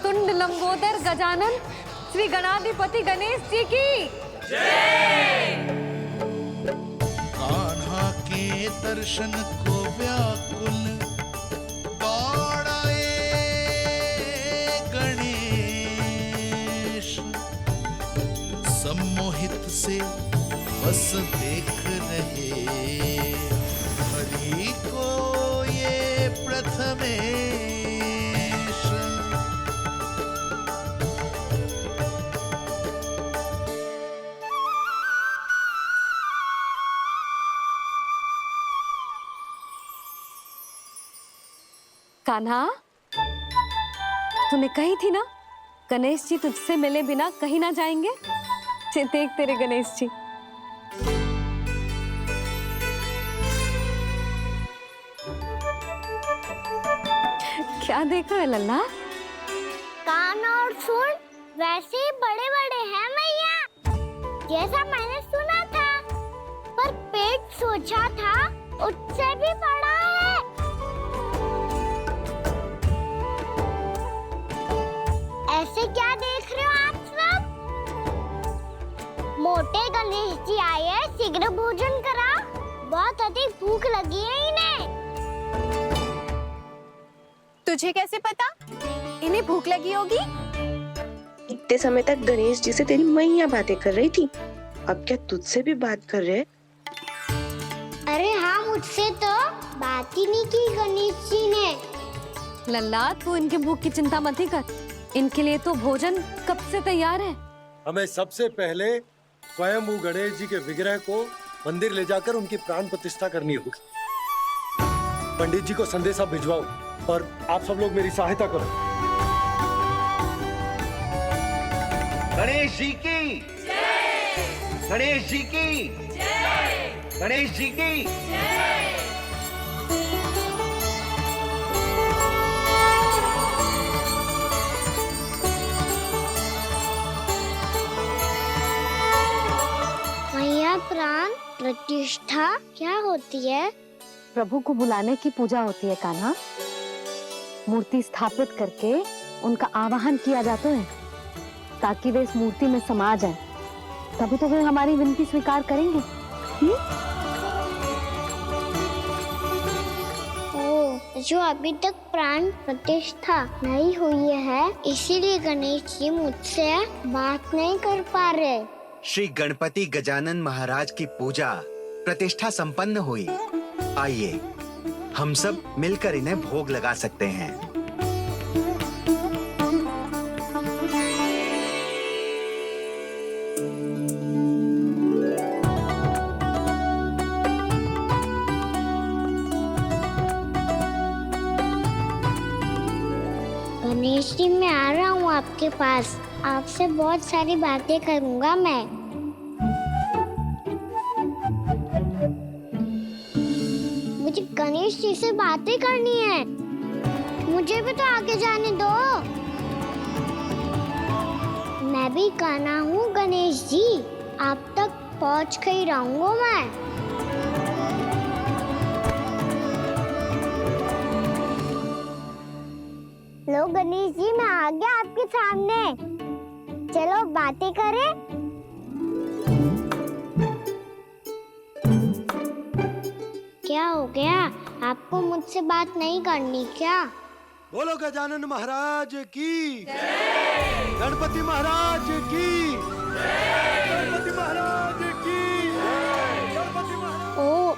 वक्रतुंड लंबोदर गजानन श्री गणाधिपति गणेश जी की जय। कान्हा के दर्शन को व्याकुल दौड़ाए गणेश, सम्मोहित से बस देख रहे हरि को ये प्रथमेश। कान्हा, तूने कही थी ना गणेश जी तुझसे मिले बिना कहीं ना जाएंगे। देख तेरे गणेश जी। क्या देख रहे लल्ला? कान और सुन वैसे ही बड़े बड़े हैं मैया, जैसा मैंने सुना था, पर पेट सोचा था उससे भी बड़ा है। ऐसे क्या देख रहे हो आप सब? मोटे गणेश जी आए हैं, शीघ्र भोजन करा, बहुत अधिक भूख लगी है इन्हें। तुझे कैसे पता इन्हें भूख लगी होगी? इतने समय तक गणेश जी से तेरी मैया बातें कर रही थी, अब क्या तुझसे भी बात कर रहे? अरे हाँ, मुझसे तो बात ही नहीं की गणेश जी ने। लल्ला, तू इनके भूख की चिंता मत ही कर, इनके लिए तो भोजन कब से तैयार है। हमें सबसे पहले स्वयं गणेश जी के विग्रह को मंदिर ले जाकर उनकी प्राण प्रतिष्ठा करनी होगी। पंडित जी को संदेशा भिजवाओ और आप सब लोग मेरी सहायता करो। गणेश जी की जय, गणेश जी की जय, गणेश जी की जय। मैया, प्राण प्रतिष्ठा क्या होती है? प्रभु को बुलाने की पूजा होती है कान्हा। मूर्ति स्थापित करके उनका आवाहन किया जाता है ताकि वे इस मूर्ति में समा जाए, तभी तो वे हमारी विनती स्वीकार करेंगे। ओ, जो अभी तक प्राण प्रतिष्ठा नहीं हुई है, इसीलिए गणेश जी मुझसे बात नहीं कर पा रहे। श्री गणपति गजानन महाराज की पूजा प्रतिष्ठा संपन्न हुई। आइए हम सब मिलकर इन्हें भोग लगा सकते हैं। गणेश जी, मैं आ रहा हूँ आपके पास, आपसे बहुत सारी बातें करूँगा मैं। मुझे गणेश जी से बातें करनी है, मुझे भी तो आगे जाने दो। मैं भी कान्हा हूँ गणेश जी, आप तक पहुँच कर ही रहूँगा मैं। लो गणेश जी, मैं आ गया आपके सामने, चलो बातें करें। क्या हो गया, आपको मुझसे बात नहीं करनी क्या? बोलो गजानन महाराज की जय, गणपति महाराज की जय, गणपति महाराज की जय, गणपति महाराज। ओ,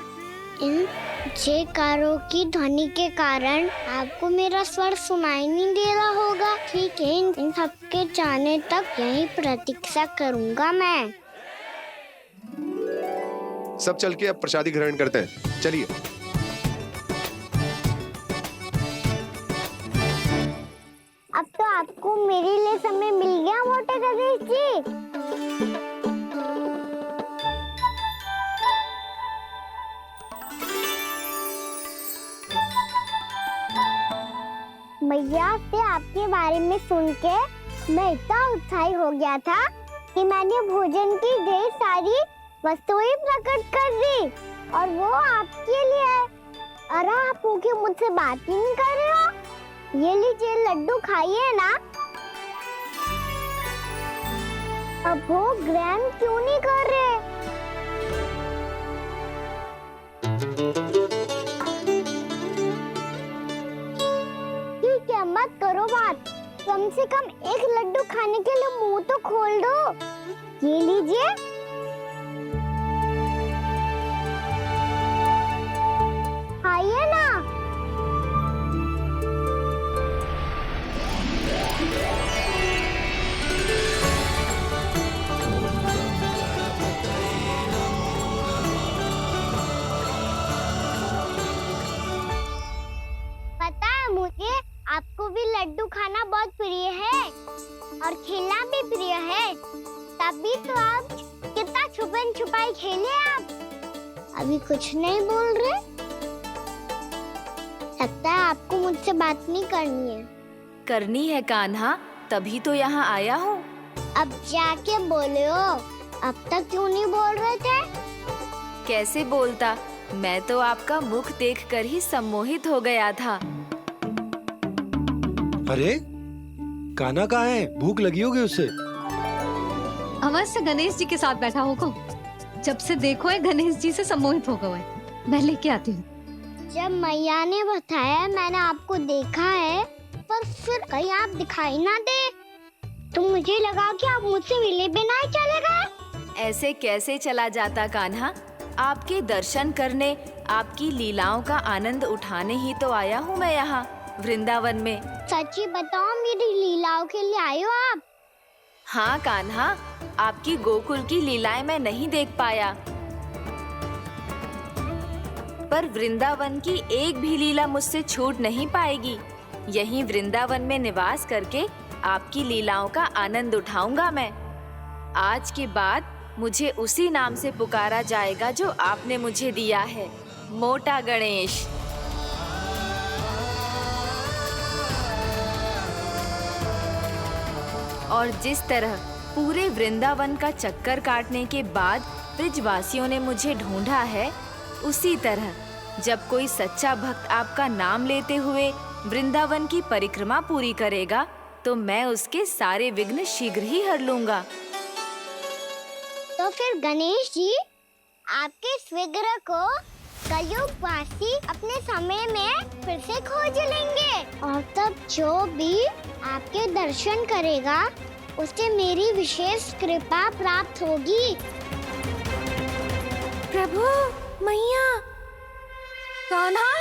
इन जयकारों की ध्वनि के कारण आपको मेरा स्वर सुनाई नहीं दे रहा होगा। ठीक है, इन सबके जाने तक यही प्रतीक्षा करूंगा मैं। सब चल के अब प्रसादी ग्रहण करते हैं, चलिए। अब तो आपको मेरे लिए समय मिल गया मोटे गणेश जी। मैया से आपके बारे में सुन के मैं इतना उत्साही हो गया था कि मैंने भोजन की ढेर सारी वस्तुएं प्रकट कर दी, और वो आपके लिए। अरे आप भूखे मुझसे बात ही नहीं कर रहे हो। ये लीजिए लड्डू, खाइए ना, अब वो ग्रैंड क्यों नहीं कर रहे? ठीक है, मत करो बात। कम से कम एक लड्डू खाने के लिए मुंह तो खोल दो। ये लीजिए। खाइए ना। पता है मुझे, आपको भी लड्डू खाना बहुत प्रिय है और खेलना भी प्रिय है। तभी तो आप कितना छुपन छुपाई खेले आप। अभी कुछ नहीं बोल रहे। लगता है आपको मुझसे बात नहीं करनी है। करनी है कान्हा, तभी तो यहाँ आया हूँ। अब जाके बोलो। अब तक क्यों नहीं बोल रहे थे? कैसे बोलता, मैं तो आपका मुख देखकर ही सम्मोहित हो गया था। अरे कान्हा कहाँ है? भूख लगी होगी उसे। अवश्य गणेश जी के साथ बैठा होगा। जब से देखो है गणेश जी से सम्मोहित हो गए। मैं लेके आती हूँ। जब मैया ने बताया मैंने आपको देखा है, पर फिर कहीं आप दिखाई ना दे, तो मुझे लगा कि आप मुझसे मिले बिना ही चले गए। ऐसे कैसे चला जाता कान्हा? आपके दर्शन करने, आपकी लीलाओं का आनंद उठाने ही तो आया हूँ मैं यहाँ वृंदावन में। सच्ची बताओ, मेरी लीलाओं के लिए आए हो आप? हाँ कान्हा, आपकी गोकुल की लीलाएं मैं नहीं देख पाया, पर वृंदावन की एक भी लीला मुझसे छूट नहीं पाएगी। यहीं वृंदावन में निवास करके आपकी लीलाओं का आनंद उठाऊंगा मैं। आज के बाद मुझे उसी नाम से पुकारा जाएगा जो आपने मुझे दिया है, मोटा गणेश। और जिस तरह पूरे वृंदावन का चक्कर काटने के बाद ब्रिजवासियों ने मुझे ढूंढा है, उसी तरह जब कोई सच्चा भक्त आपका नाम लेते हुए वृंदावन की परिक्रमा पूरी करेगा, तो मैं उसके सारे विघ्न शीघ्र ही हर लूंगा। तो फिर गणेश जी, आपके इस विग्रह को कलयुगवासी अपने समय में फिर से खोज लेंगे, और तब जो भी आपके दर्शन करेगा उसे मेरी विशेष कृपा प्राप्त होगी। प्रभु, मैया, कान्हा।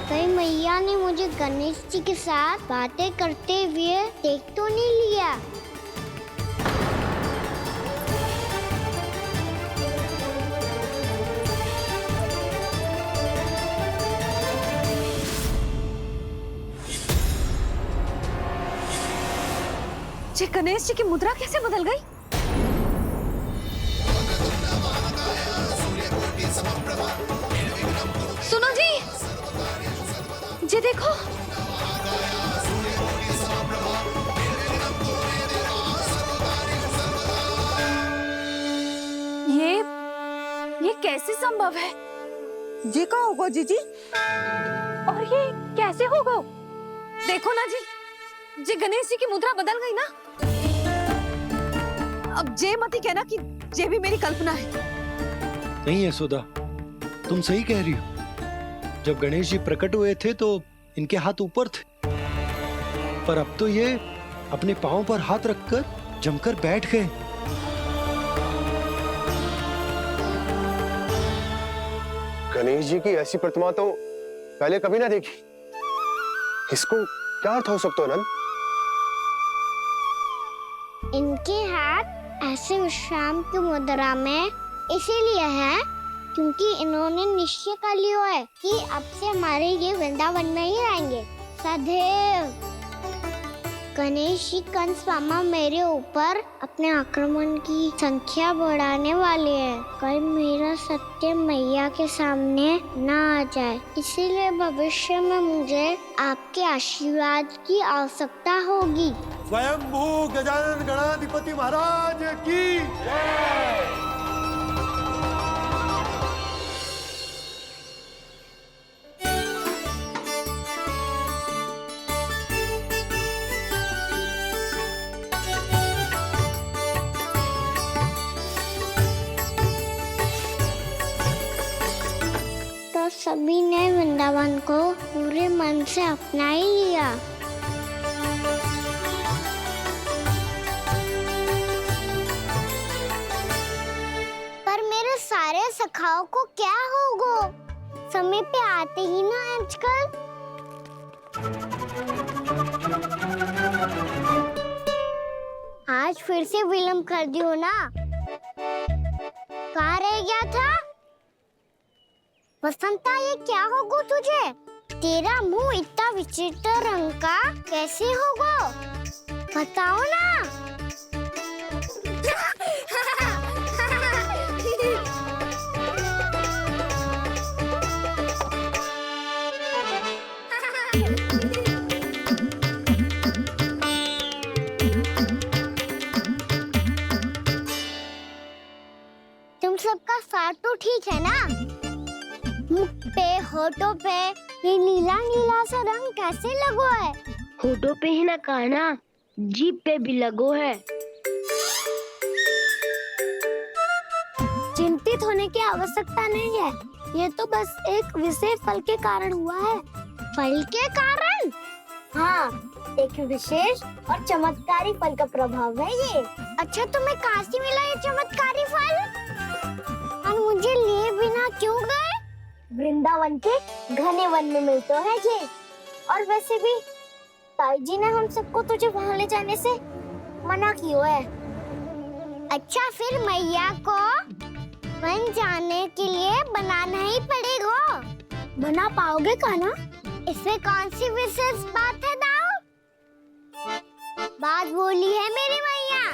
कहीं मैया ने मुझे गणेश जी के साथ बातें करते हुए देख तो नहीं लिया? ये गणेश जी की मुद्रा कैसे बदल गई? सुनो जी, ये देखो। ये कैसे संभव है? जी का होगा जीजी? और ये कैसे होगा? देखो ना जी, ये गणेश जी की मुद्रा बदल गई ना। अब जे मती कहना कि ये भी मेरी कल्पना है। नहीं यशोदा, तुम सही कह रही हो। जब गणेश जी प्रकट हुए थे तो इनके हाथ ऊपर थे, पर अब तो ये अपने पांव पर हाथ रखकर जमकर बैठ गए। गणेश जी की ऐसी प्रतिमा तो पहले कभी ना देखी। इसको क्या अर्थ हो सकता है नंद? इनके हाथ ऐसे विश्राम की मुद्रा में इसीलिए है क्योंकि इन्होंने निश्चय कर लिया है कि अब से हमारे ये वृंदावन में ही रहेंगे सदैव। गणेश जी कंस मामा मेरे ऊपर अपने आक्रमण की संख्या बढ़ाने वाले हैं। कल मेरा सत्य मैया के सामने ना आ जाए, इसीलिए भविष्य में मुझे आपके आशीर्वाद की आवश्यकता होगी। स्वयंभू गजानन गणाधिपति महाराज की जय। वृंदावन को पूरे मन से अपना ही लिया। पर मेरे सारे सखाओं को क्या होगा? समय पे आते ही ना आजकल। आज फिर से विलम्ब कर दियो ना। कहाँ रह गया था? वसंता, ये क्या होगा तुझे? तेरा मुंह इतना विचित्र रंग का कैसे होगा? बताओ ना। तुम सबका स्वाद तो ठीक है ना? मुख पे, होठों पे ये नीला नीला सा रंग कैसे लगो है? होठों पे ही ना काना, जीभ पे भी लगो है। चिंतित होने की आवश्यकता नहीं है। ये तो बस एक विशेष फल के कारण हुआ है। फल के कारण? हाँ, एक विशेष और चमत्कारी फल का प्रभाव है ये। अच्छा, तुम्हें कहाँ से मिला ये चमत्कारी फल? और मुझे लिए बिना क्यों गए? वृंदावन के घने वन में मिलते हैं ये। और वैसे भी ताई जी ने हम सबको तुझे वहाँ ले जाने से मना किया है। अच्छा, फिर मैया को वन जाने के लिए बनाना ही पड़ेगा। बना पाओगे कान्हा? इसमें कौन सी विशेष बात है दाऊ? बात बोली है मेरी मैया।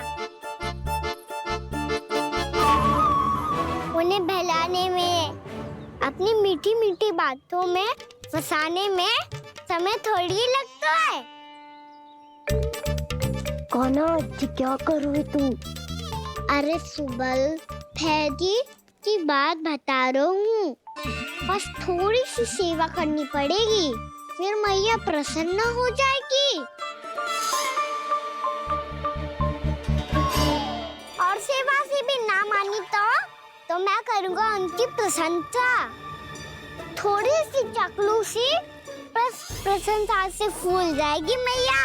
उन्हें बहलाने में, अपनी मीठी मीठी बातों में फंसाने में समय थोड़ी लगता है। कान्हा, क्या कर रही तू? अरे सुबल, फैजी की बात बता रहा हूँ। बस थोड़ी सी सेवा करनी पड़ेगी, फिर मैया प्रसन्न हो जाएगी। और सेवा से भी ना मानी तो मैं करूँगा उनकी प्रशंसा। थोड़ी सी चकलूसी बस प्रशंसा से फूल जाएगी मैया।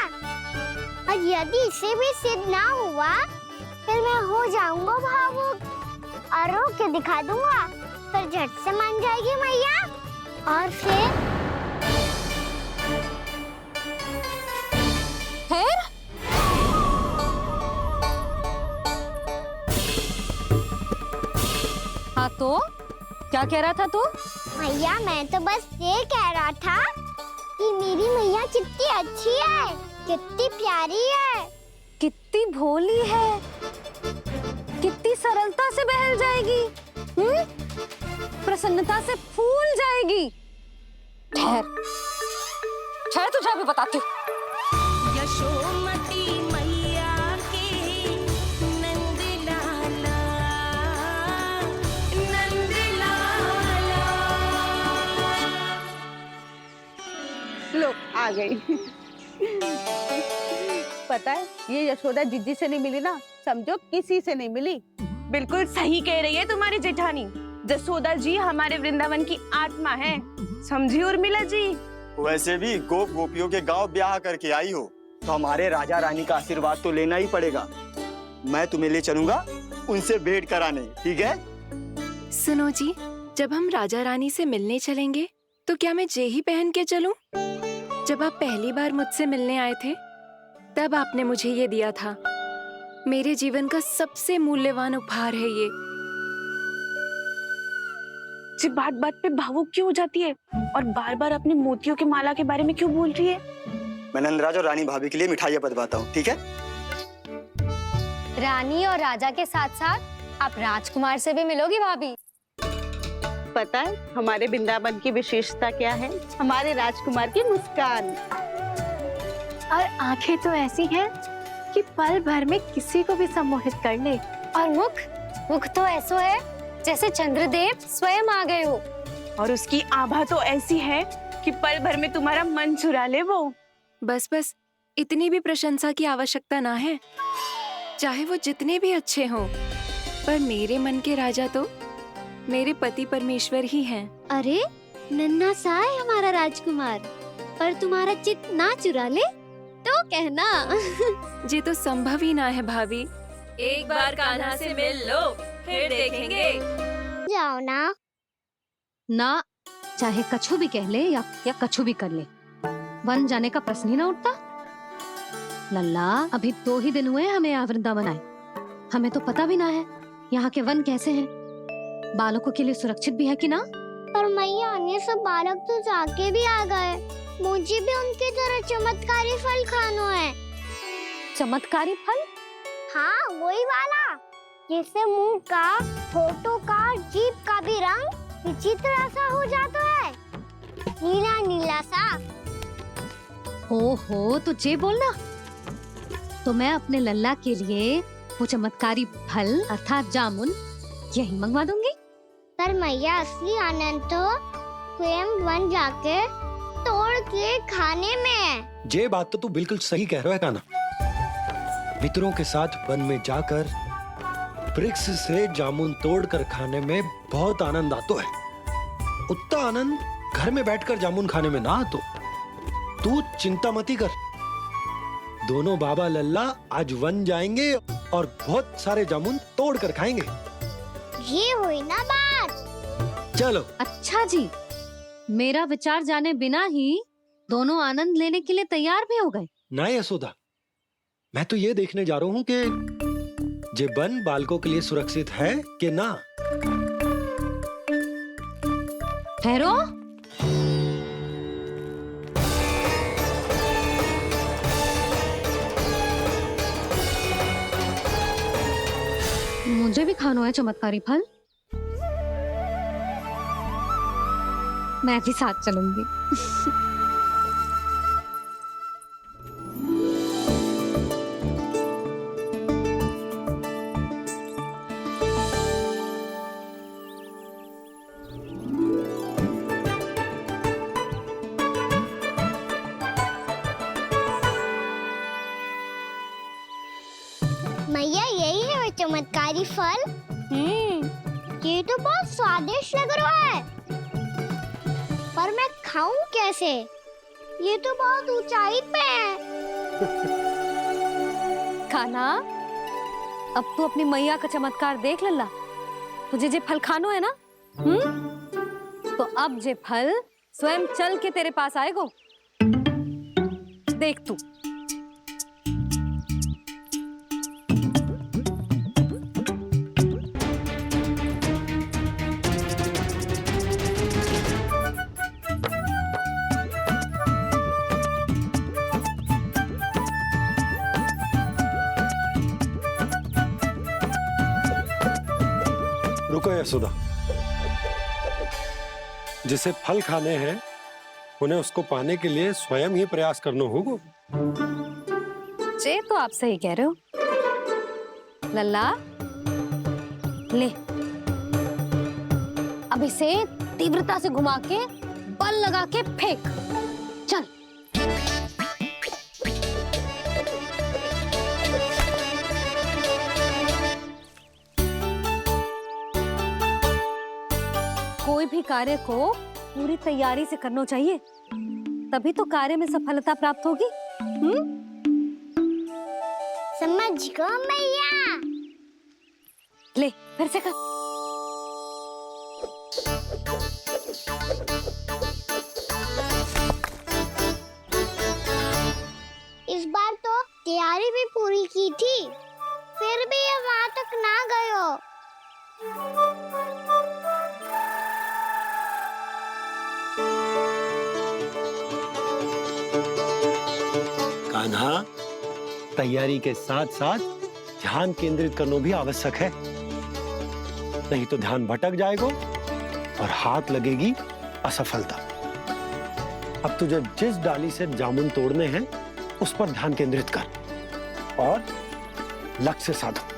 और यदि इसे भी सिद्ध ना हुआ, फिर मैं हो जाऊंगा भावुक और रो के दिखा दूंगा। फिर झट से मान जाएगी मैया। और फिर हाँ, तो क्या कह रहा था तू? मैया, मैं तो बस ये कह रहा था कि मेरी मैया कितनी अच्छी है, कितनी प्यारी है, कितनी भोली है, कितनी सरलता से बहल जाएगी, प्रसन्नता से फूल जाएगी। ठहर ठहर, तुझे अभी बताती हूँ। यशोमती मैया के नंद लाला, नंद लाला। लो, आ गई। पता है, ये यशोदा जिज्जी से नहीं मिली ना, समझो किसी से नहीं मिली। बिल्कुल सही कह रही है तुम्हारी जेठानी। जसोदा जी हमारे वृंदावन की आत्मा है, समझी उर्मिला जी। वैसे भी गोप गोपियों के गांव ब्याह करके आई हो, तो हमारे राजा रानी का आशीर्वाद तो लेना ही पड़ेगा। मैं तुम्हें ले चलूंगा उनसे भेंट कराने, ठीक है? सुनो जी, जब हम राजा रानी से मिलने चलेंगे तो क्या मैं जे ही पहन के चलूं? जब आप पहली बार मुझसे मिलने आए थे तब आपने मुझे ये दिया था। मेरे जीवन का सबसे मूल्यवान उपहार है ये। जी बात बात पे भावुक क्यों हो जाती है और बार बार अपने मोतियों के माला के बारे में क्यों बोल रही है? मैं नंदराज और रानी भाभी के लिए मिठाइयाँ बंटवाता हूँ, ठीक है? रानी और राजा के साथ साथ आप राजकुमार से भी मिलोगी भाभी। पता है हमारे वृंदावन की विशेषता क्या है? हमारे राजकुमार की मुस्कान और आंखें तो ऐसी हैं कि पल भर में किसी को भी सम्मोहित कर ले। और मुख तो ऐसा है जैसे चंद्रदेव स्वयं आ गए हो। और उसकी आभा तो ऐसी है कि पल भर में तुम्हारा मन चुरा ले वो। बस बस, इतनी भी प्रशंसा की आवश्यकता ना है। चाहे वो जितने भी अच्छे हों, पर मेरे मन के राजा तो मेरे पति परमेश्वर ही हैं। अरे, नन्हा सा है हमारा राजकुमार, पर तुम्हारा चित ना चुरा ले तो कहना। ये तो संभव ही ना है भाभी। एक बार कान्हा से मिल लो, फिर देखेंगे। जाओ ना। ना, चाहे कछु भी कह ले या कछु भी कर ले, वन जाने का प्रश्न ही ना उठता। लल्ला, अभी 2 ही दिन हुए हमें यहाँ वृंदावन आए, हमें तो पता भी ना है यहाँ के वन कैसे हैं, बालकों के लिए सुरक्षित भी है कि ना। पर मैया, अन्य सब बालक तो जाके भी आ गए, मुझे भी उनकी तरह चमत्कारी फल खाना है। चमत्कारी फल? हाँ, वही वाला जिससे मुंह का, होठों का, जीभ का भी रंग विचित्र सा हो जाता है, नीला नीला सा। ओहो, तो जे बोलना। तो मैं अपने लल्ला के लिए वो चमत्कारी फल अर्थात जामुन यही मंगवा दूंगी। पर मैया, असली आनंद तो स्वयं वन जाके तोड़ के खाने में है। ये बात तो तू बिल्कुल सही कह रहा है कान्हा। मित्रों के साथ वन में जाकर वृक्ष से जामुन तोड़कर खाने में बहुत आनंद आता है। उतना आनंद घर में बैठकर जामुन खाने में ना आतो। तू चिंता मती कर, दोनों बाबा लल्ला आज वन जाएंगे और बहुत सारे जामुन तोड़कर खाएंगे। ये हुई ना बात। चलो। अच्छा जी, मेरा विचार जाने बिना ही दोनों आनंद लेने के लिए तैयार भी हो गए। ना यशोदा, मैं तो ये देखने जा रहा हूँ कि ये वन बालकों के लिए सुरक्षित है कि ना। ठहरो। मुझे भी खाना है चमत्कारी फल, मैं भी साथ चलूंगी। मैया, यही है वो चमत्कारी फल। ये तो बहुत स्वादिष्ट लग रहा है, पर मैं खाऊं कैसे? ये तो बहुत ऊंचाई पे है। खाना, अब तू अपनी मैया का चमत्कार देख लल्ला। तुझे जे फल खानो है ना, तो अब जे फल स्वयं चल के तेरे पास आएगो। देख तू। रुको यशोदा, जिसे फल खाने हैं उन्हें उसको पाने के लिए स्वयं ही प्रयास करना होगा। जे तो आप सही कह रहे हो लल्ला। ले, अब इसे तीव्रता से घुमा के बल लगा के फेंक। चल। कोई भी कार्य को पूरी तैयारी से करना चाहिए, तभी तो कार्य में सफलता प्राप्त होगी। समझ गो मैया। ले, फिर से कर। इस बार तो तैयारी भी पूरी की थी, फिर भी ये वहां तक ना गए हो। कान्हा, तैयारी के साथ साथ ध्यान केंद्रित करना भी आवश्यक है, नहीं तो ध्यान भटक जाएगा और हाथ लगेगी असफलता। अब तुझे जिस डाली से जामुन तोड़ने हैं उस पर ध्यान केंद्रित कर और लक्ष्य साधो।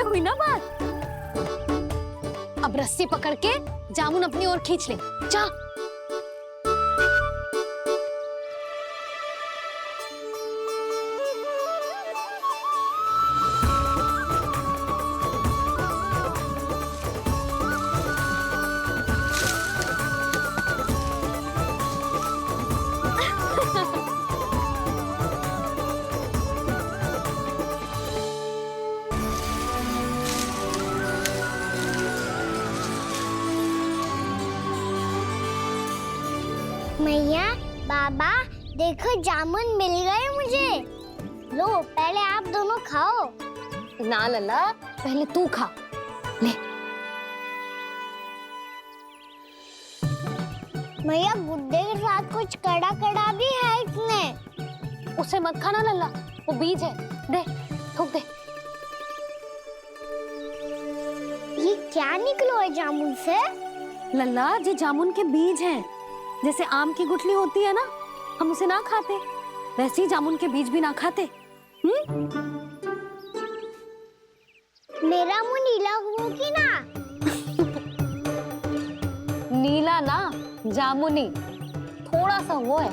हुई ना बात। अब रस्सी पकड़ के जामुन अपनी ओर खींच ले, जा। मैया, बाबा, देखो जामुन मिल गए मुझे। लो, पहले आप दोनों खाओ। ना लल्ला, पहले तू खा ले। मैया, गुड्डे के साथ कुछ कड़ा कड़ा भी है इसमें। उसे मत खाना लल्ला, वो बीज है। दे, थूक दे। ये क्या निकलो है जामुन से? लल्ला, ये जामुन के बीज हैं। जैसे आम की गुठली होती है ना, हम उसे ना खाते, वैसे ही जामुन के बीज भी ना खाते। मेरा मुंह नीला हुआ कि ना? नीला ना, जामुनी, थोड़ा सा वो है।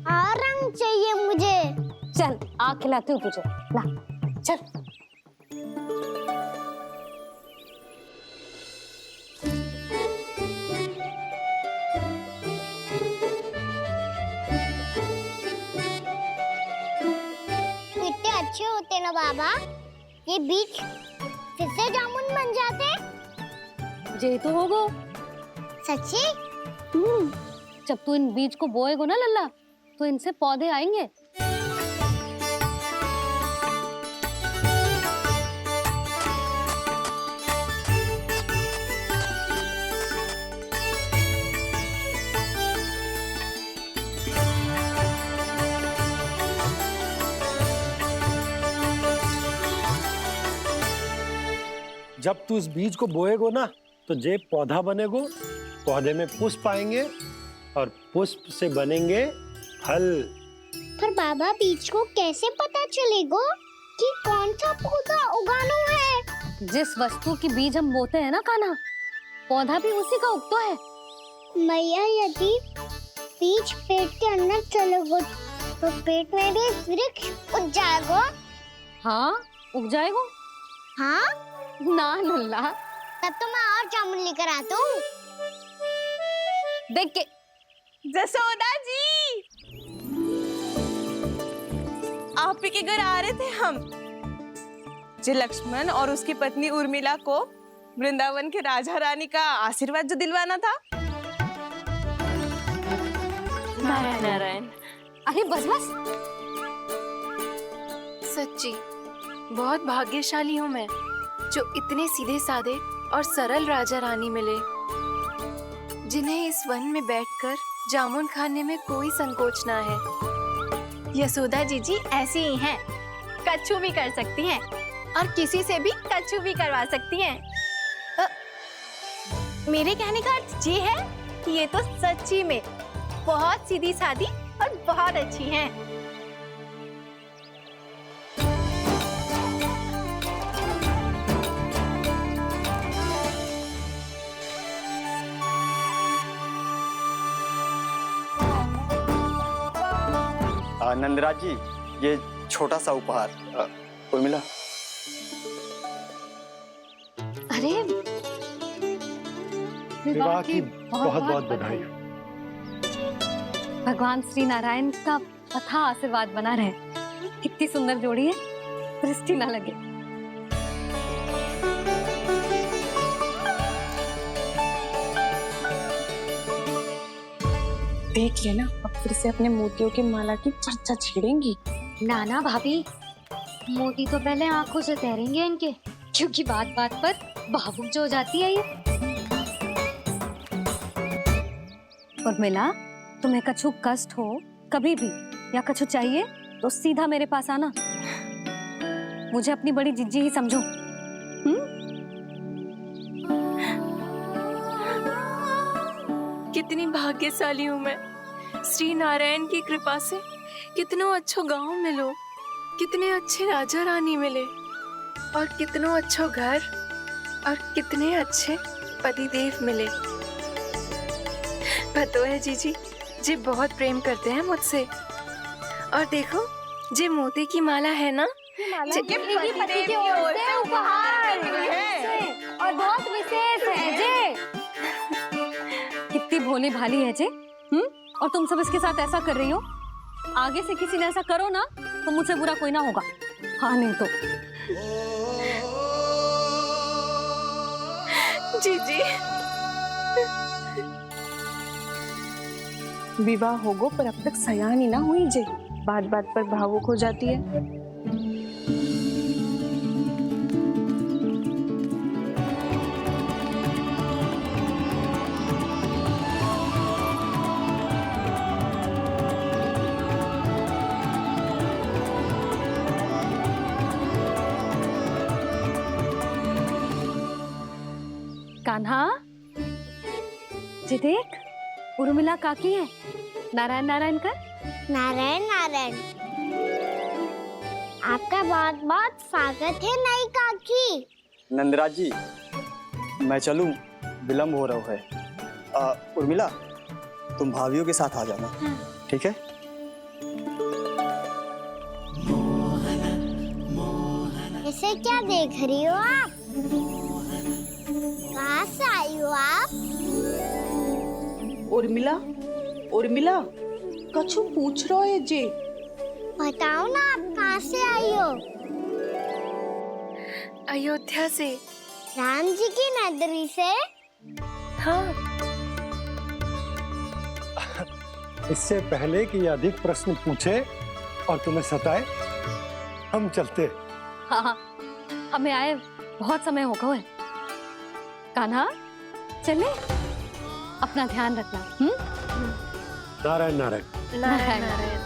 और रंग चाहिए मुझे। चल, आ खिलाती हूँ तुझे, ला, चल। कितने अच्छे होते ना बाबा, ये बीज फिर से जामुन बन जाते। जे तो होगो। सच्ची? जब तू इन बीज को बोएगो ना लल्ला, तो इनसे पौधे आएंगे। जब तू इस बीज को बोएगो ना, तो जे पौधा बनेगो, पौधे में पुष्प आएंगे और पुष्प से बनेंगे फल। पर बाबा, बीज को कैसे पता चलेगा कि कौन सा पौधा उगाना है? जिस वस्तु की बीज हम बोते हैं ना कान्हा, पौधा भी उसी का उगता है। मैया, यदि बीज पेट के अंदर चलेगा तो पेट में भी वृक्ष उग जाएगा। हाँ, उग जाएगा। हाँ? ना लल्ला, तब तो मैं और जामुन लेकर आता हूँ। देख के। जसोदा जी, आप ही के घर आ रहे थे हम। जो लक्ष्मण और उसकी पत्नी उर्मिला को वृंदावन के राजा रानी का आशीर्वाद जो दिलवाना था। नारायण नारायण। अरे बस बस। सच्ची बहुत भाग्यशाली हूँ मैं, जो इतने सीधे साधे और सरल राजा रानी मिले, जिन्हें इस वन में बैठकर जामुन खाने में कोई संकोच ना है। यशोदा जीजी ऐसी ही हैं, कच्छू भी कर सकती हैं और किसी से भी कच्छू भी करवा सकती हैं। मेरे कहने का अर्थ ये है कि ये तो सच्ची में बहुत सीधी सादी और बहुत अच्छी हैं। नंदराज जी, ये छोटा सा उपहार। उर्मिला। अरे, विवाह की बहुत बहुत बधाई। भगवान श्री नारायण का अथाह आशीर्वाद बना रहे। कितनी सुंदर जोड़ी है, दृष्टि ना लगे। देख लेना, अब फिर से अपने मोतियों की माला की चर्चा छेड़ेंगी। नाना भाभी, मोती तो पहले आंखों से तैरेंगे इनके, क्योंकि बात बात पर भावुक जो हो जाती है ये। उर्मिला, तुम्हें कछु कष्ट हो कभी भी या कछु चाहिए तो सीधा मेरे पास आना। मुझे अपनी बड़ी जिज्जी ही समझो। कितनी भाग्यशाली हूँ मैं, श्री नारायण की कृपा से कितनों अच्छो गांव मिलो। कितने अच्छे राजा रानी मिले और कितनो अच्छो घर और कितने अच्छे पतिदेव मिले। पतो है जीजी, जी बहुत प्रेम करते हैं मुझसे। और देखो, जी मोती की माला है ना, ये पति की ओर से उपहार है और बहुत विशेष है जे। कितनी भोली भाली है जे। और तुम सब इसके साथ ऐसा कर रही हो। आगे से किसी ने ऐसा करो ना तो मुझसे बुरा कोई ना होगा। हाँ नहीं तो। जीजी विवाह होगो पर अब तक सयान ही ना हुई जे, बात बात पर भावुक हो जाती है। कान्हा, जी देख, उर्मिला काकी है। नारायण नारायण कर। नारायण नारायण। आपका बहुत बहुत स्वागत है नई काकी। नंदराज जी, मैं चलूं, विलम्ब हो रहा है। उर्मिला, तुम भाभियों के साथ आ जाना, ठीक है? इसे क्या देख रही हो आप? कहाँ से आई हो आप? उर्मिला, उर्मिला, कछु पूछ रहा है जे। बताओ ना आप कहाँ से आई हो? अयोध्या से। राम जी की नगरी से? हाँ। इससे पहले कि ये अधिक प्रश्न पूछे और तुम्हें सताए, हम चलते। हाँ हाँ, हमें आए बहुत समय हो गया है। कान्हा, चले, अपना ध्यान रखना। नारायण नारायण। नारायण नारायण।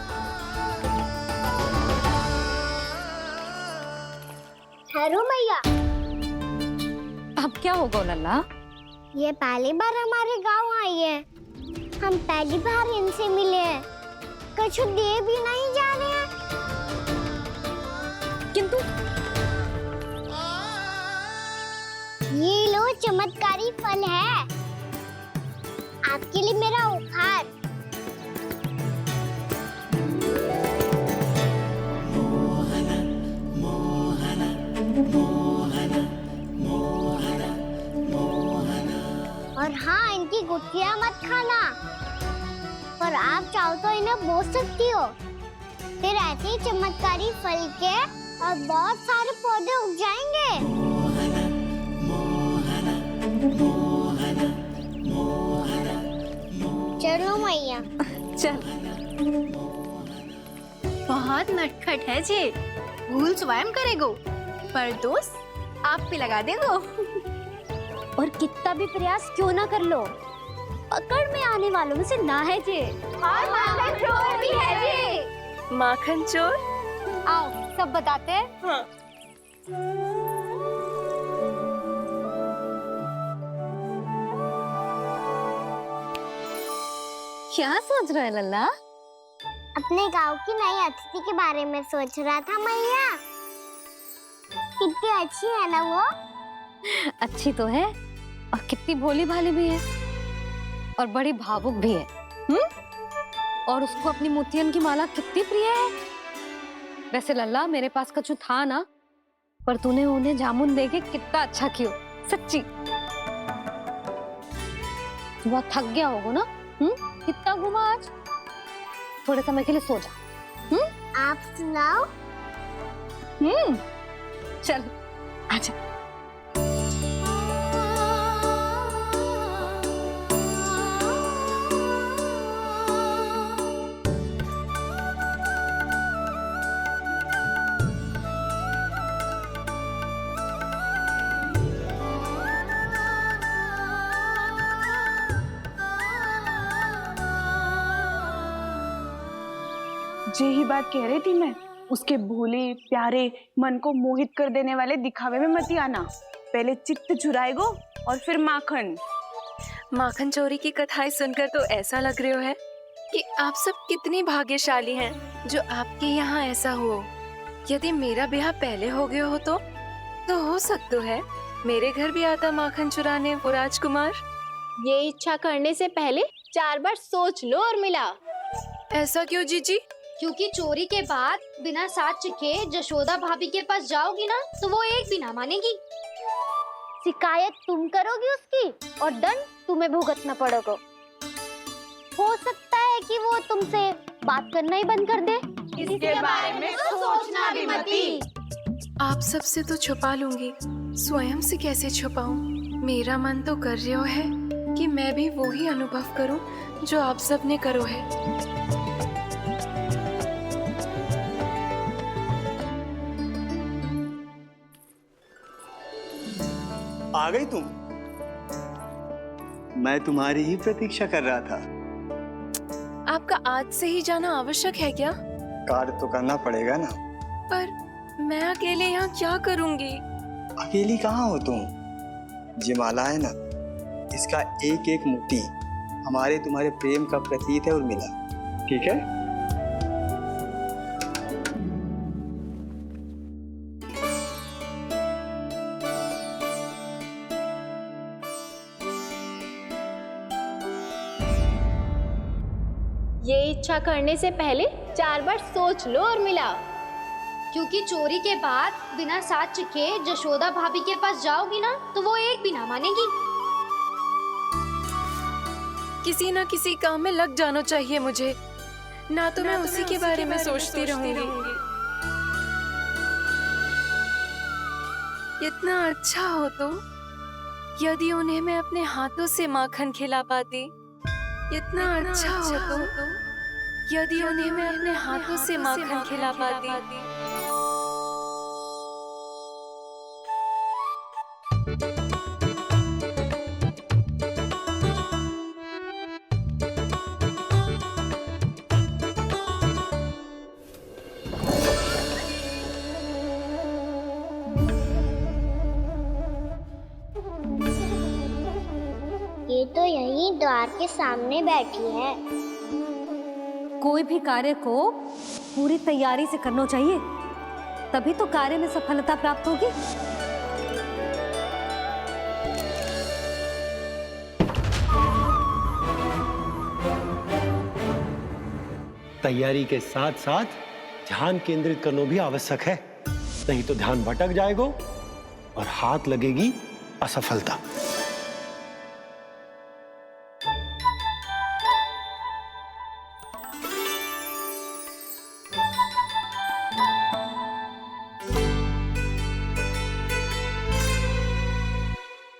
ठहरो मैया। अब क्या होगा लल्ला? ये पहली बार हमारे गांव आई है। हम पहली बार इनसे मिले हैं। कछु दे भी नहीं जा रहे हैं। किंतु ये लो, चमत्कारी फल है आपके लिए मेरा उपहार। और हाँ, इनकी गुठलियां मत खाना, पर आप चाहो तो इन्हें बोल सकती हो। फिर ऐसे ही चमत्कारी फल के और बहुत सारे पौधे उग जाएंगे। चलो मैया। चल। बहुत नटखट है जे, भूल स्वयं करेगो, पर दोस्त आप पे लगा देगो। और कितना भी प्रयास क्यों ना कर लो, पकड़ में आने वालों में से ना है जे। और माखन चोर भी है जी। माखन चोर? आओ सब बताते हैं। हाँ। क्या सोच रहे हैं लल्ला? अपने गांव की नई अतिथि के बारे में सोच रहा था मैया। कितनी अच्छी है ना वो? अच्छी तो है और कितनी भोली भाली भी है और बड़ी भावुक भी है। और उसको अपनी मोतियन की माला कितनी प्रिय है। वैसे लल्ला, मेरे पास कछु था ना, पर तूने उन्हें जामुन देके कितना अच्छा किया, सच्ची। तू बहुत थक गया होगा ना? कितना घुमा आज? थोड़े समय के लिए सो जा। आप सुनाओ। चल आजा। यही बात कह रही थी मैं, उसके भोले प्यारे मन को मोहित कर देने वाले दिखावे में मत आना। पहले चित्त चुराएगो और फिर माखन। माखन चोरी की कथाएं सुनकर तो ऐसा लग रहा है कि आप सब कितनी भाग्यशाली हैं जो आपके यहाँ ऐसा हो। यदि मेरा ब्याह पहले हो गया हो तो हो सकता है मेरे घर भी आता माखन चुराने वो राजकुमार। ये इच्छा करने से पहले 4 बार सोच लो और मिला। ऐसा क्यों जीजी? क्योंकि चोरी के बाद बिना साक्ष्य के जशोदा भाभी के पास जाओगी ना तो वो एक भी ना मानेगी। शिकायत तुम करोगी उसकी और दंड तुम्हें भुगतना पड़ेगा। हो सकता है कि वो तुमसे बात करना ही बंद कर दे। इसके बारे में तो सोचना भी मती। आप सबसे तो छुपा लूंगी, स्वयं से कैसे छुपाऊं? मेरा मन तो कर रहा है कि मैं भी वो ही अनुभव करूं जो आप सब ने करो है। आ गई तुम? मैं तुम्हारी ही प्रतीक्षा कर रहा था। आपका आज से ही जाना आवश्यक है क्या? कार्य तो करना पड़ेगा ना। पर मैं अकेले यहाँ क्या करूँगी? अकेली कहाँ हो तुम? ये माला है ना, इसका एक एक मोती हमारे तुम्हारे प्रेम का प्रतीक है उर्मिला, ठीक है? ये इच्छा करने से पहले 4 बार सोच लो और मिला। क्योंकि चोरी के बाद बिना साक्ष्य के जशोदा भाभी के पास जाओगी ना तो वो एक भी ना मानेगी। किसी न किसी काम में लग जाना चाहिए मुझे, ना तो मैं उसी के बारे में सोचती रहूंगी। इतना अच्छा हो तो यदि उन्हें मैं अपने हाथों से माखन खिला पाती। इतना अच्छा हो तो यदि उन्हें मैं अपने हाथों से माखन खिला पाती। ये तो यही द्वार के सामने बैठी है। कोई भी कार्य को पूरी तैयारी से करना चाहिए, तभी तो कार्य में सफलता प्राप्त होगी। तैयारी के साथ साथ ध्यान केंद्रित करना भी आवश्यक है, नहीं तो ध्यान भटक जाएगा और हाथ लगेगी असफलता।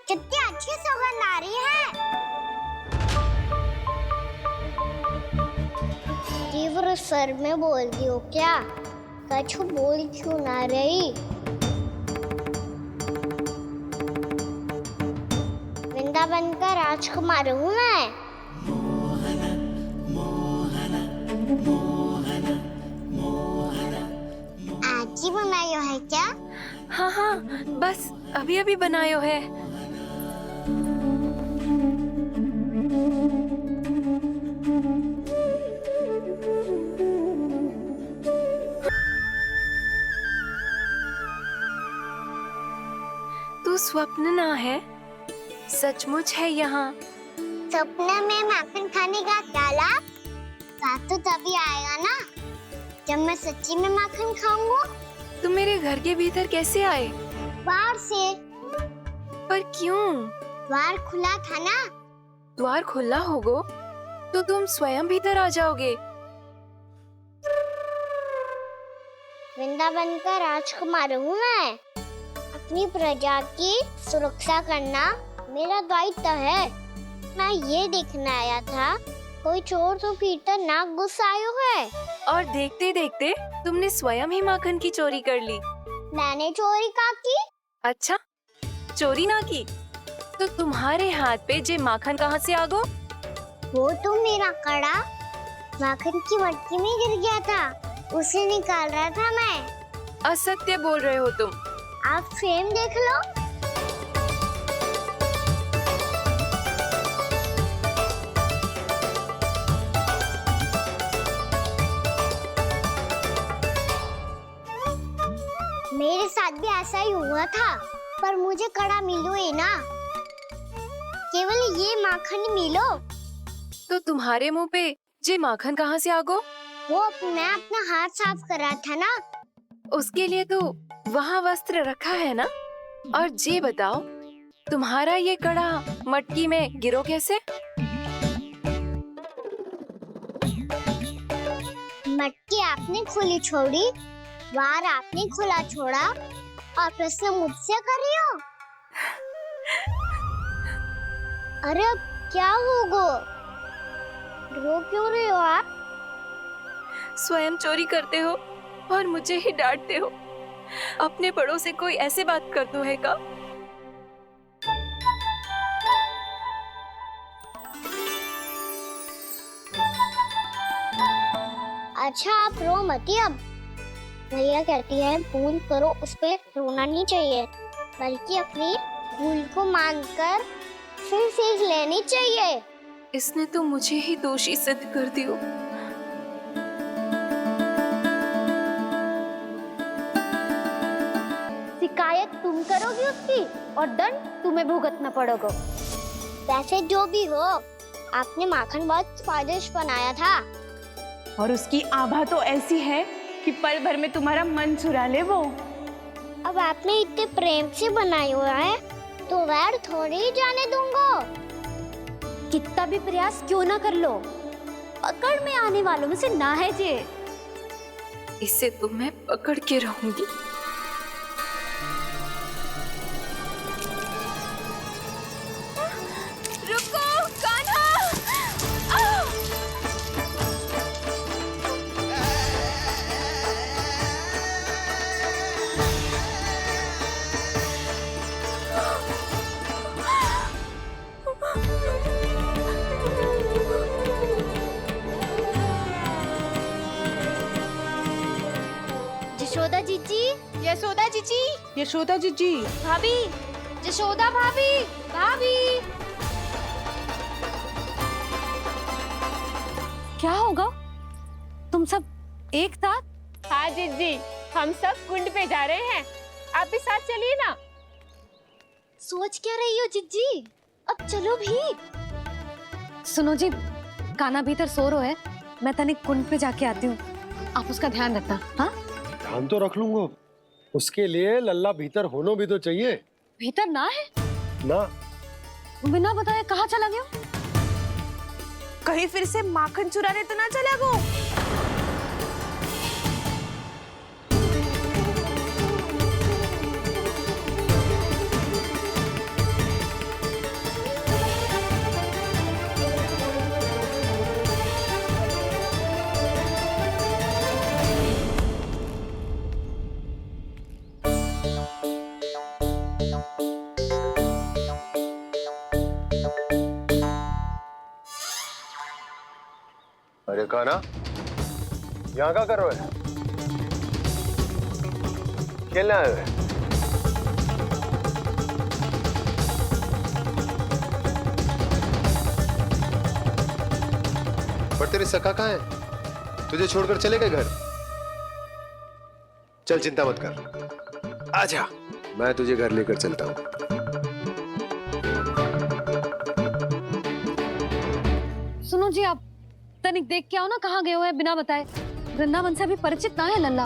कितनी अच्छी सुगंध आ रही है। तीव्र स्वर में बोलती हो क्या? कछु बोल क्यों ना रही? वृंदावन का राजकुमार हूँ मैं। आज ही बनायो है क्या? हाँ हाँ, बस अभी अभी बनायो है। तू स्वप्न ना है, सचमुच है यहाँ। सपने में माखन खाने का क्या लाभ? स्वाद तो तभी आएगा ना जब मैं सच्ची में माखन खाऊंगा। तुम मेरे घर के भीतर कैसे आए? बाहर से। पर क्यों? द्वार खुला था ना। द्वार खुला होगा तो तुम स्वयं भीतर आ जाओगे। वृंदावन का राजकुमार हूँ मैं। अपनी प्रजा की सुरक्षा करना मेरा दायित्व है। मैं ये देखने आया था कोई चोर तो भीतर ना घुस आयो है। और देखते देखते तुमने स्वयं ही माखन की चोरी कर ली। मैंने चोरी का की? अच्छा, चोरी ना की तो तुम्हारे हाथ पे जे माखन कहाँ से आ गो? वो तो मेरा कड़ा माखन की मटकी में गिर गया था, उसे निकाल रहा था मैं। असत्य बोल रहे हो तुम। आप स्वयं देख लो। साथ भी ऐसा ही हुआ था, पर मुझे कड़ा मिलो ही ना, केवल ये माखन ही मिलो। तो तुम्हारे मुंह पे जे माखन कहाँ से आ गो? वो मैं अपना हाथ साफ कर रहा था ना। उसके लिए तो वहाँ वस्त्र रखा है ना। और जे बताओ, तुम्हारा ये कड़ा मटकी में गिरो कैसे? मटकी आपने खुली छोड़ी, वार आपने खुला छोड़ा, और प्रश्न मुझसे कर रही हो? अरे अब क्या होगा? रो क्यों रहे हो आप? स्वयं चोरी करते हो और मुझे ही डांटते हो। अपने बड़ों से कोई ऐसे बात कर दो है का? अच्छा आप रो मती अब। भैया कहती है भूल करो, उस पे रोना नहीं चाहिए, बल्कि अपनी भूल को मानकर फिर सीख लेनी चाहिए। इसने तो मुझे ही दोषी सिद्ध कर दियो। शिकायत तुम करोगी उसकी और दंड तुम्हें भुगतना पड़ेगा। वैसे जो भी हो, आपने माखन बहुत स्वादिष्ट बनाया था। और उसकी आभा तो ऐसी है कि पल भर में तुम्हारा मन चुरा ले वो। अब आपने इतने प्रेम से बनाई हुआ है, तो वैर थोड़ी ही जाने दूंगा। कितना भी प्रयास क्यों ना कर लो, पकड़ में आने वालों में से ना है जे। इसे तो मैं पकड़ के रहूंगी। रुको कान्हा! यशोदा जीजी, यशोदा जीजी, यशोदा जीजी, भाभी, यशोदा भाभी, भाभी। क्या होगा? तुम सब एक साथ? हाँ जीजी, हम सब कुंड पे जा रहे हैं, आप भी साथ चलिए ना। सोच क्या रही हो जिज्जी? अब चलो भी। सुनो जी, कान्हा भीतर सो रो है, मैं तनिक कुंड पे जाके आती हूँ, आप उसका ध्यान रखना। हाँ, ध्यान तो रख लूंगा, उसके लिए लल्ला भीतर होना भी तो चाहिए। भीतर ना है? ना, बिना बताए कहाँ चला गया? कहीं फिर से माखन चुराने तो ना चला वो। अरे कान्हा, यहाँ क्या कर रहे हो? खेलने आए हुए? पर तेरे सखा कहाँ है? तुझे छोड़कर चले गए घर? चल चिंता मत कर, आजा, मैं तुझे घर लेकर चलता हूँ। सुनो जी, आप तनिक देख के आओ ना, कहाँ गए हुए हैं बिना बताए। वृंदावन से अभी परिचित ना है लल्ला,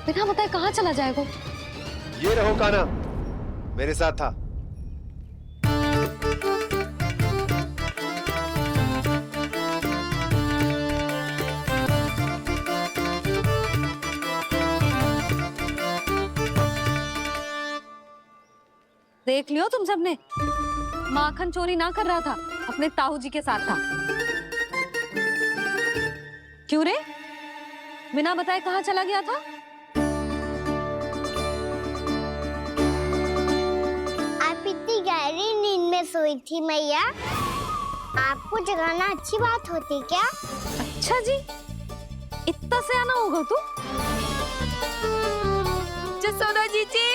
बिना बताए कहाँ चला जाएगा? ये रहो कान्हा, मेरे साथ था। देख लियो तुम सबने, माखन चोरी ना कर रहा था, अपने ताऊ जी के साथ था। क्यों रे, बिना बताए कहाँ चला गया था? आप इतनी गहरी नींद में सोई थी मैया, आपको जगाना अच्छी बात होती क्या? अच्छा जी, इतना सयाना होगा तू? जसोदा जीजी,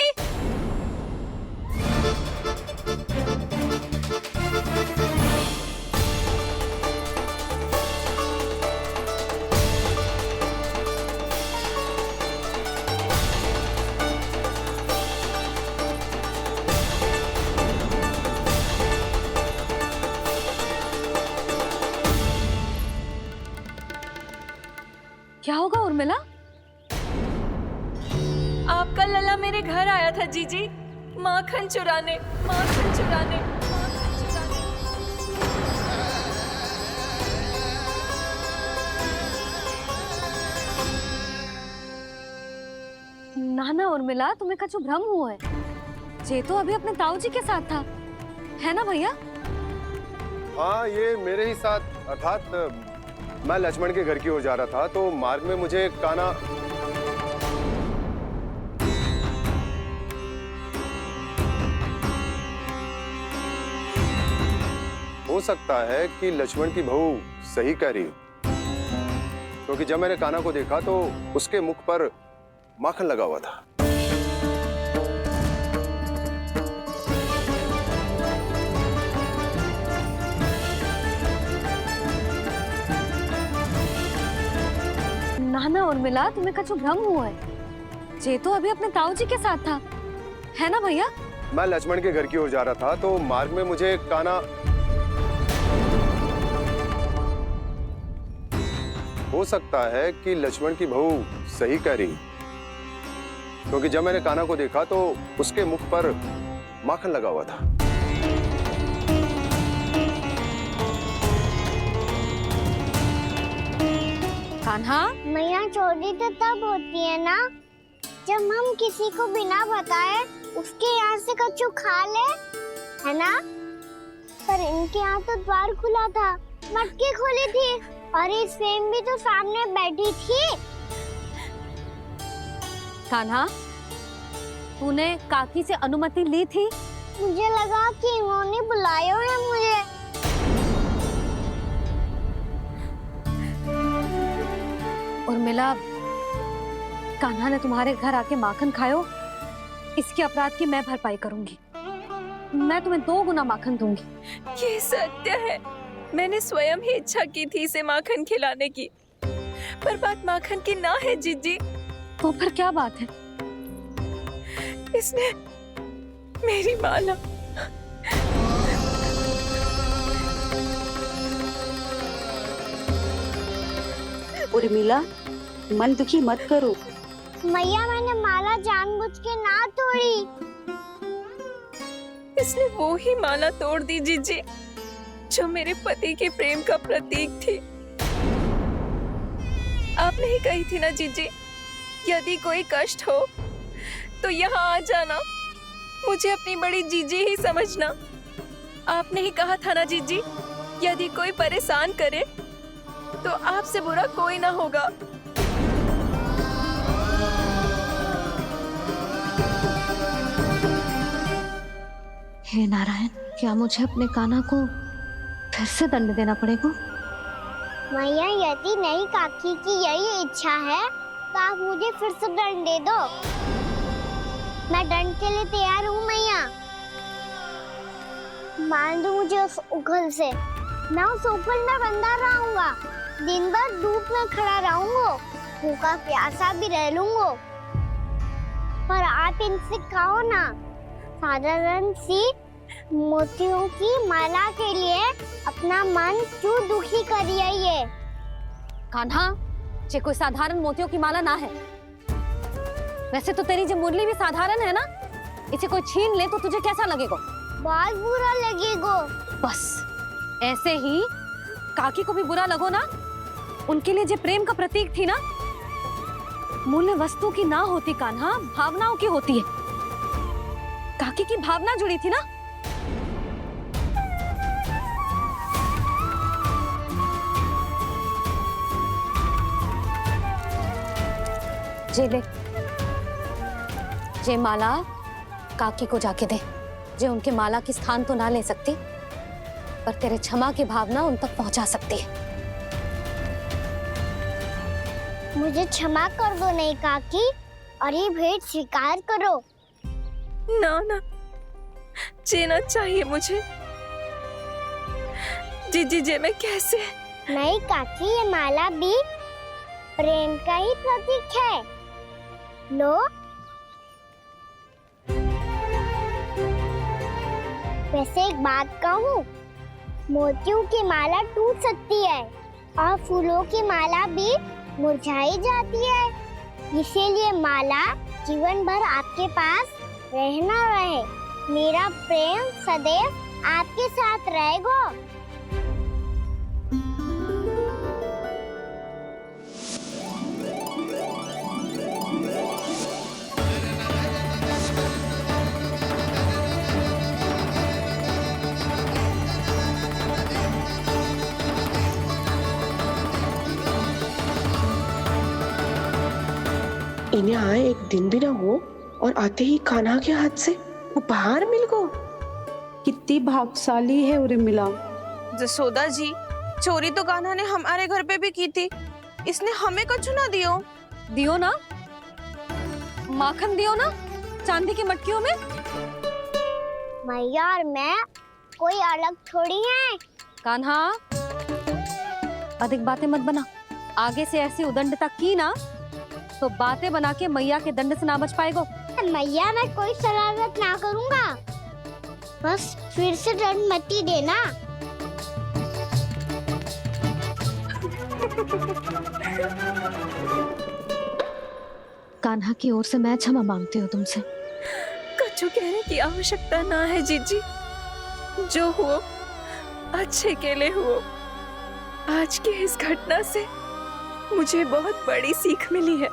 उर्मिला, आपका लला मेरे घर आया था जीजी, माखन चुराने, माखन चुराने, माखन चुराने। ना ना उर्मिला, तुम्हें कछु भ्रम हुआ है। जे तो अभी अपने ताऊ जी के साथ था, है ना भैया? हाँ, ये मेरे ही साथ, अर्थात मैं लक्ष्मण के घर की ओर जा रहा था तो मार्ग में मुझे कान्हा हो सकता है कि लक्ष्मण की बहू सही कह रही हो, क्योंकि जब मैंने कान्हा को देखा तो उसके मुख पर माखन लगा हुआ था। ना ना उर्मिला, तुम्हें कछु भ्रम हुआ है। जे तो अभी अपने ताऊ जी के साथ था, है ना भैया? मैं लक्ष्मण के घर की ओर जा रहा था तो मार्ग में मुझे कान्हा हो सकता है कि लक्ष्मण की बहू सही कह रही, क्योंकि जब मैंने कान्हा को देखा तो उसके मुख पर माखन लगा हुआ था। कान्हा, मैया चोरी तो तब होती है ना जब हम किसी को बिना बताए उसके यहाँ से कछु खा ले, है ना? पर इनके यहाँ तो द्वार खुला था, मटकी खुली थी और इस फेम भी तो सामने बैठी थी। कान्हा, तूने काकी से अनुमति ली थी? मुझे लगा कि इन्होंने बुलाया है मुझे। उर्मिला, कान्हा ने तुम्हारे घर आके माखन खायो, इसके अपराध की मैं भरपाई करूंगी। मैं तुम्हें 2 गुना माखन दूंगी। ये सत्य है, मैंने स्वयं ही इच्छा की थी इसे माखन खिलाने की, पर बात माखन की ना है जीजी। तो फिर क्या बात है? इसने मेरी माला उर्मिला, मन दुखी मत करो। मैया, मैंने माला जानबूझ के ना तोड़ी। इसने वो ही माला तोड़ दी जीजी जो मेरे पति के प्रेम का प्रतीक थी। आपने ही कही थी ना जीजी, यदि कोई कष्ट हो तो यहाँ आ जाना, मुझे अपनी बड़ी जीजी ही समझना। आपने ही कहा था ना जीजी, यदि कोई परेशान करे तो आपसे बुरा कोई ना होगा। हे नारायण, क्या मुझे अपने कान्हा को फिर से दंड देना पड़ेगा? मैया, यदि नहीं काकी की यही इच्छा है तो आप मुझे फिर से दंड दे दो। मैं दंड के लिए तैयार हूँ मैया। मान दो मुझे उस उखल से, मैं उस उखल में बंधा रहूंगा, दिन भर धूप में खड़ा रहूंगा, भूखा प्यासा भी रह लूंगा। पर आप इनसे कहो ना, साधारण सी मोतियों की माला के लिए अपना मन क्यों दुखी करिए ये? कान्हा, ये कोई साधारण मोतियों की माला ना है। वैसे तो तेरी जो मुरली भी साधारण है ना, इसे कोई छीन ले तो तुझे कैसा लगेगा? बहुत बुरा लगेगा। बस ऐसे ही काकी को भी बुरा लगो ना। उनके लिए जो प्रेम का प्रतीक थी ना, मूल्य वस्तु की ना होती कान्हा, भावनाओं की होती है। काकी की भावना जुड़ी थी ना। जे ले, जे माला काकी को जाके दे। जे उनके माला की स्थान तो ना ले सकती, पर तेरे क्षमा की भावना उन तक पहुंचा सकती है। मुझे क्षमा कर दो नहीं काकी, और ये भेंट स्वीकार करो। ना ना, जीना चाहिए मुझे। जीजी जे मैं कैसे? नहीं काकी, ये माला भी प्रेम का ही प्रतीक है। लो, वैसे एक बात कहूँ, मोतियों की माला टूट सकती है और फूलों की माला भी मुरझाई जाती है। इसीलिए माला जीवन भर आपके पास रहना रहे। मेरा प्रेम सदैव आपके साथ रहेगा। इन्हें आए एक दिन भी ना हो और आते ही कान्हा के हाथ से उपहार मिल गो। कितनी भाग्यशाली है उर्मिला। जसोदा जी, चोरी तो कान्हा ने हमारे घर पे भी की थी। इसने हमें कछु ना दियो ना, माखन दियो ना चांदी की मटकियों में। मैया और मैं कोई अलग थोड़ी हैं। कान्हा, अधिक बातें मत बना। आगे से ऐसी उदंडता की ना तो बातें बना के मैया के दंड से ना बच पाएगो। मैया, मैं कोई शरारत ना करूंगा, बस फिर से दंड मत ही देना। कान्हा की ओर से मैं क्षमा मांगती हूँ तुमसे। कछु कहने की आवश्यकता ना है जीजी। जो हुआ अच्छे के लिए हुआ। आज की इस घटना से मुझे बहुत बड़ी सीख मिली है।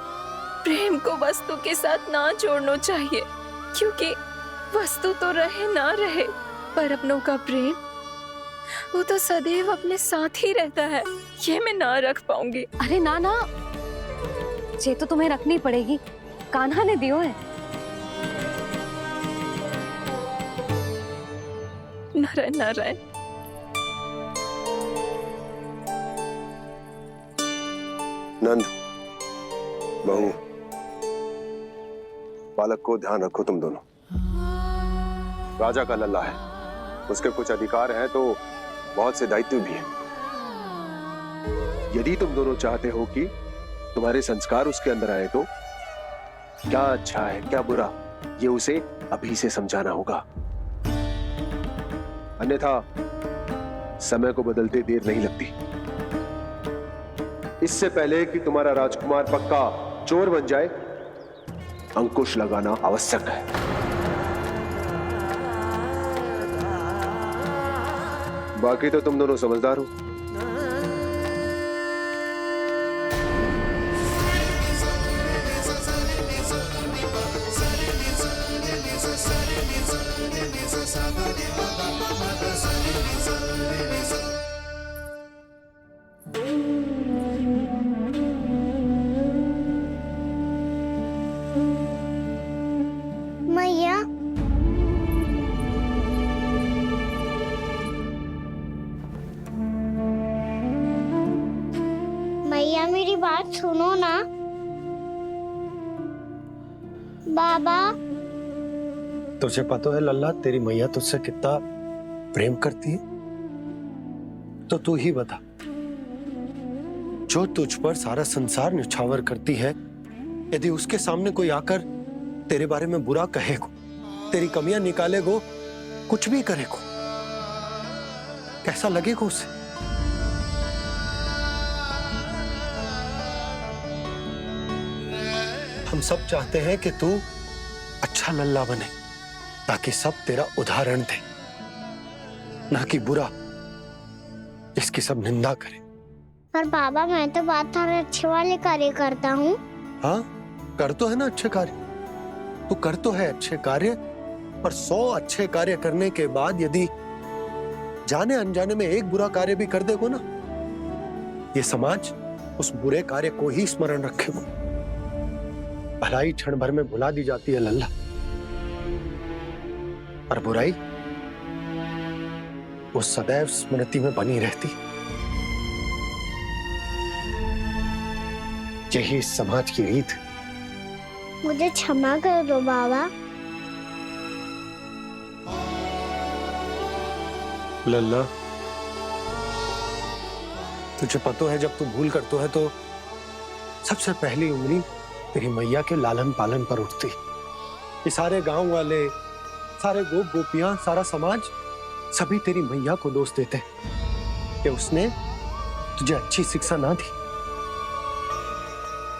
प्रेम को वस्तु के साथ ना जोड़ना चाहिए, क्योंकि वस्तु तो रहे ना रहे, पर अपनों का प्रेम वो तो सदैव अपने साथ ही रहता है। ये मैं ना रख पाऊंगी। अरे ना ना, ये तो तुम्हें रखनी पड़ेगी। कान्हा ने दियो है। नारायण नारायण। नंद, बहू, बालक को ध्यान रखो तुम दोनों। राजा का लल्ला है, उसके कुछ अधिकार हैं तो बहुत से दायित्व भी हैं। यदि तुम दोनों चाहते हो कि तुम्हारे संस्कार उसके अंदर आए तो क्या अच्छा है क्या बुरा, ये उसे अभी से समझाना होगा। अन्यथा समय को बदलते देर नहीं लगती। इससे पहले कि तुम्हारा राजकुमार पक्का चोर बन जाए, अंकुश लगाना आवश्यक है। बाकी तो तुम दोनों समझदार हो। मैया, मैया मेरी बात सुनो ना। बाबा, तुझे पता है लल्ला, तेरी मैया तुझसे कितना प्रेम करती है? तो तू ही बता, जो तुझ पर सारा संसार न्यौछावर करती है, यदि उसके सामने कोई आकर तेरे बारे में बुरा कहेगो, तेरी कमियां निकालेगो, कुछ भी करेगो, कैसा लगेगा उसे? हम सब चाहते हैं कि तू अच्छा लल्ला बने, ताकि सब तेरा उदाहरण दे, ना कि बुरा जिसकी सब निंदा करे। पर बाबा, मैं तो बात हर अच्छे वाले कार्य करता हूँ। हाँ, कर तो है ना अच्छे कार्य, तू कर तो है अच्छे कार्य, पर 100 अच्छे कार्य करने के बाद यदि जाने अनजाने में एक बुरा कार्य भी कर देगो ना, ये समाज उस बुरे कार्य को ही स्मरण रखेगो। भलाई क्षण भर में भुला दी जाती है लल्ला, पर बुराई वो सदैव स्मृति में बनी रहती। यही इस समाज की रीत। मुझे क्षमा कर दो बाबा। लल्ला, तुझे पता है जब तू भूल करतो है तो सबसे पहली उंगली तेरी मैया के लालन पालन पर उठती। ये सारे गांव वाले, सारे गोप गोपियां, सारा समाज, सभी तेरी मैया को दोष देते कि उसने तुझे अच्छी शिक्षा ना दी।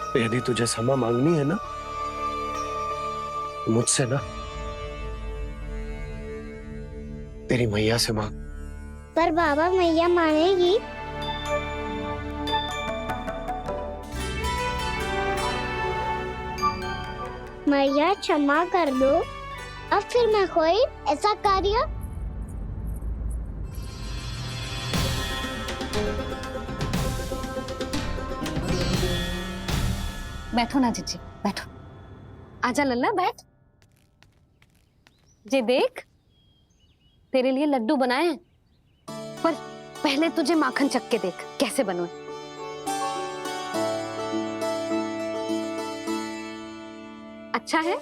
तो यदि तुझे क्षमा मांगनी है ना, मुझसे ना, तेरी मैया से मांग। पर बाबा मैया मानेगी? मैया क्षमा कर दो, अब फिर मैं कोई ऐसा कार्य। बैठो ना जीजी, बैठो। आजा लल्ला, बैठ। जे देख, तेरे लिए लड्डू बनाए हैं, पर पहले तुझे माखन चख के देख कैसे बनो। अच्छा है,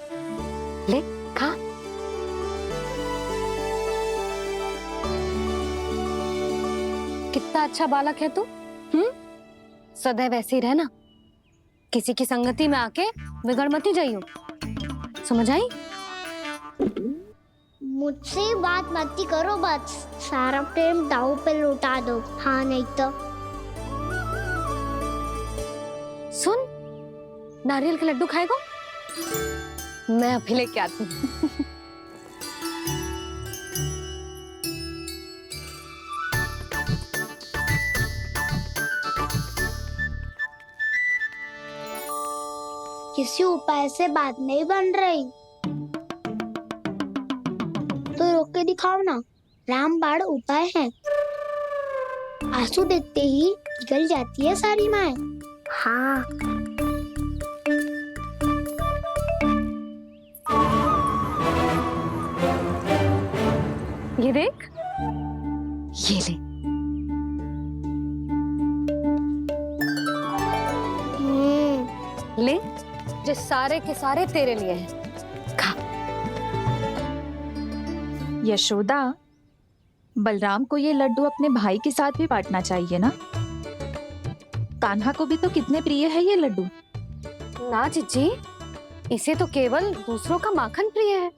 ले खा। कितना अच्छा बालक है तू। सदैव ऐसे ही रहना, किसी की संगति में आके बिगड़ मत जाइयो, समझ आई? मुझसे बात मत करो, बस सारा प्रेम दाव पे लौटा दो। हाँ नहीं तो सुन, नारियल के लड्डू खाएगा? मैं अभी लेके आती हूँ। किसी उपाय से बात नहीं बन रही तो रोक के दिखाओ ना। रामबाण उपाय है, आंसू देखते ही निकल जाती है सारी माए। हाँ ये देख, ये ले। ले, जो सारे के सारे तेरे लिए हैं, खा। यशोदा, बलराम को ये लड्डू अपने भाई के साथ भी बांटना चाहिए ना। कान्हा को भी तो कितने प्रिय है ये लड्डू। ना जीजी, इसे तो केवल दूसरों का माखन प्रिय है।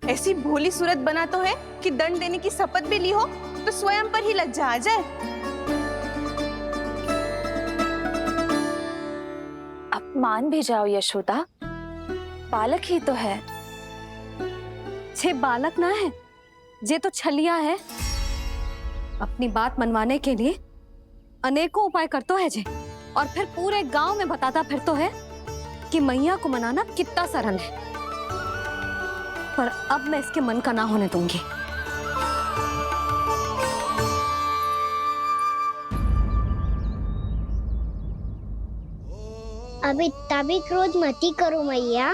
ऐसी भोली सूरत बना तो है कि दंड देने की शपथ भी ली हो तो स्वयं पर ही लज्जा आ जाए। अब मान भी जाओ यशोदा, बालक ही तो है। छे बालक ना है, जे तो छलिया है। अपनी बात मनवाने के लिए अनेकों उपाय करतो है जे, और फिर पूरे गांव में बताता फिरतो है कि मैया को मनाना कितना सरल है। पर अब मैं इसके मन का ना होने दूंगी। अब इतना भी क्रोध मत ही करो मैया,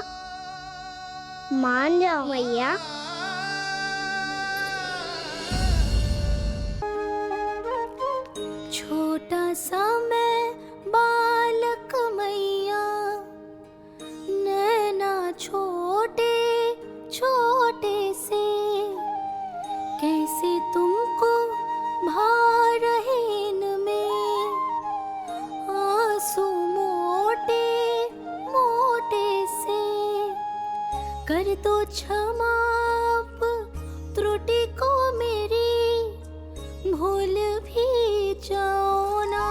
मान जाओ मैया। छोटा सा मैं बालक मैया, नैना छोटे छोटे से, कैसे तुमको भा रहे इनमें आंसू मोटे मोटे से। कर दो क्षमा त्रुटि को मेरी, भूल भी जाओ ना,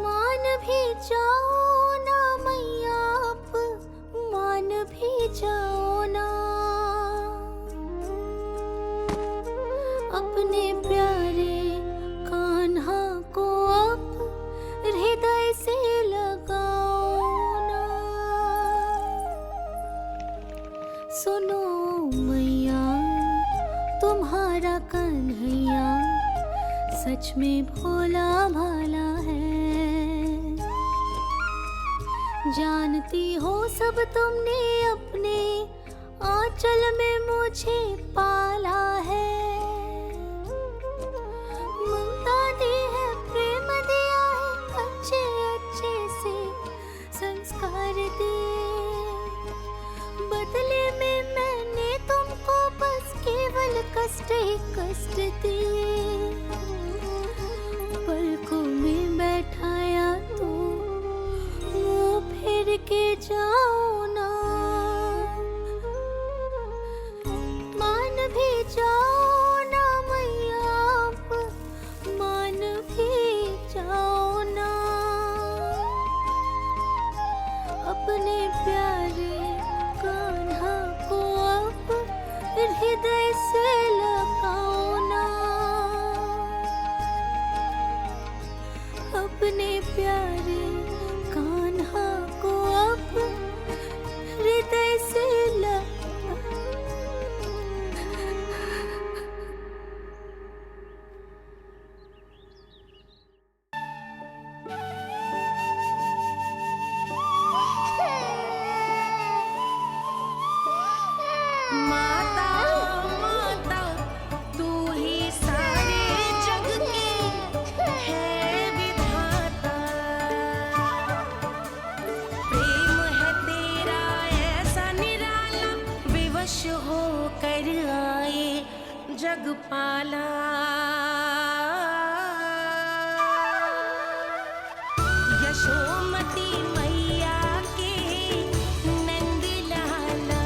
मान भी जाओ ना मैया, मान भी जाओ ना। अपने प्यारे कान्हा को अब हृदय से लगाओ ना। सुनो मैया, तुम्हारा कन्हैया सच में भोला भाला है। जानती हो सब तुमने अपने आंचल में मुझे पाला है, ममता दी है, प्रेम दिया है, अच्छे अच्छे से संस्कार दिए। बदले में मैंने तुमको बस केवल कष्ट ही कष्ट दिए। पलकों में बैठाया तो मुंह फेर के जाओ ना, मान भी जाओ ना मैया, आप मान भी जाओ ना। अपने प्यारे कान्हा को अब हृदय से लगाओ ना, अपने प्यारे कान्हा को अब हृदय से माता माता तू ही सारे जग की है विधाता, प्रेम है तेरा ऐसा निराला, विवश हो कर आए जग पाला। यशोमती मैया के नंद लाला,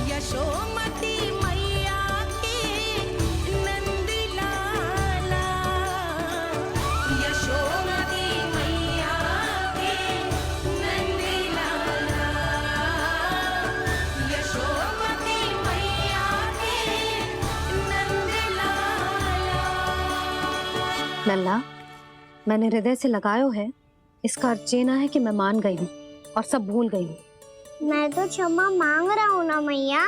यशोमती मैया के नंद लाला, यशोमती मैया के नंद लाला, यशोमती मैया के नंद लाला। लल्ला, मैंने हृदय से लगायो है, इसका अर्थ ये ना है कि मैं मान गई हूँ और सब भूल गई हूँ। मैं तो क्षमा मांग रहा हूँ ना मैया।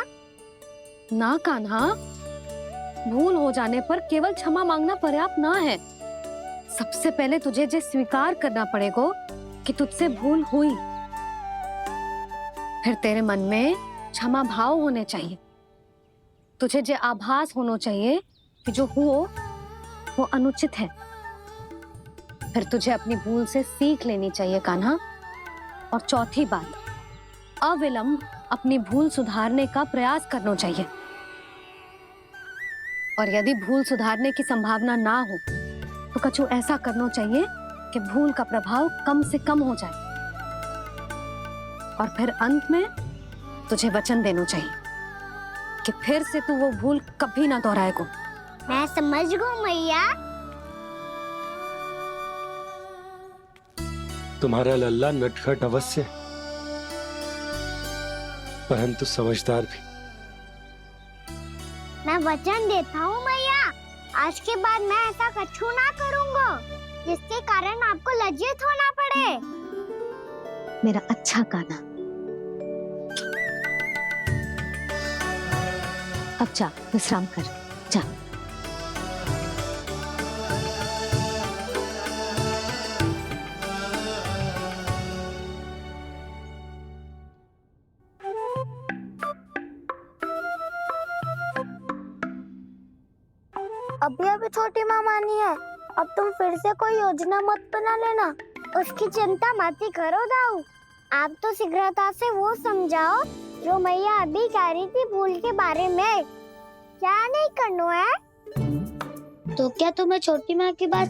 ना कान्हा, भूल हो जाने पर केवल क्षमा मांगना पर्याप्त ना है। सबसे पहले तुझे ये स्वीकार करना पड़ेगा कि तुझसे भूल हुई, फिर तेरे मन में क्षमा भाव होने चाहिए। तुझे ये आभास होना चाहिए कि जो हुआ वो अनुचित है। फिर तुझे अपनी भूल से सीख लेनी चाहिए कान्हा। और चौथी बात, अविलंब अपनी भूल सुधारने का प्रयास करना चाहिए। और यदि भूल सुधारने की संभावना ना हो तो कछु ऐसा करना चाहिए कि भूल का प्रभाव कम से कम हो जाए। और फिर अंत में तुझे वचन देना चाहिए कि फिर से तू वो भूल कभी ना दोहराएगा। मैं समझ गई मैया। तुम्हारा लल्ला नटखट अवश्य, परंतु समझदार भी। मैं वचन देता हूँ मैया, आज के बाद मैं ऐसा कछु ना करूँगा जिसके कारण आपको लज्जित होना पड़े। मेरा अच्छा कान्हा, अब जा विश्राम कर, जा। अभी अभी छोटी माँ मानी है, अब तुम फिर से कोई योजना मत बना लेना। उसकी चिंता मत ही करो दाऊ, आप तो शीघ्रता से वो समझाओ जो मैया अभी कह रही थी भूल के बारे में। क्या नहीं करना है? तो क्या तुम्हें छोटी माँ की बात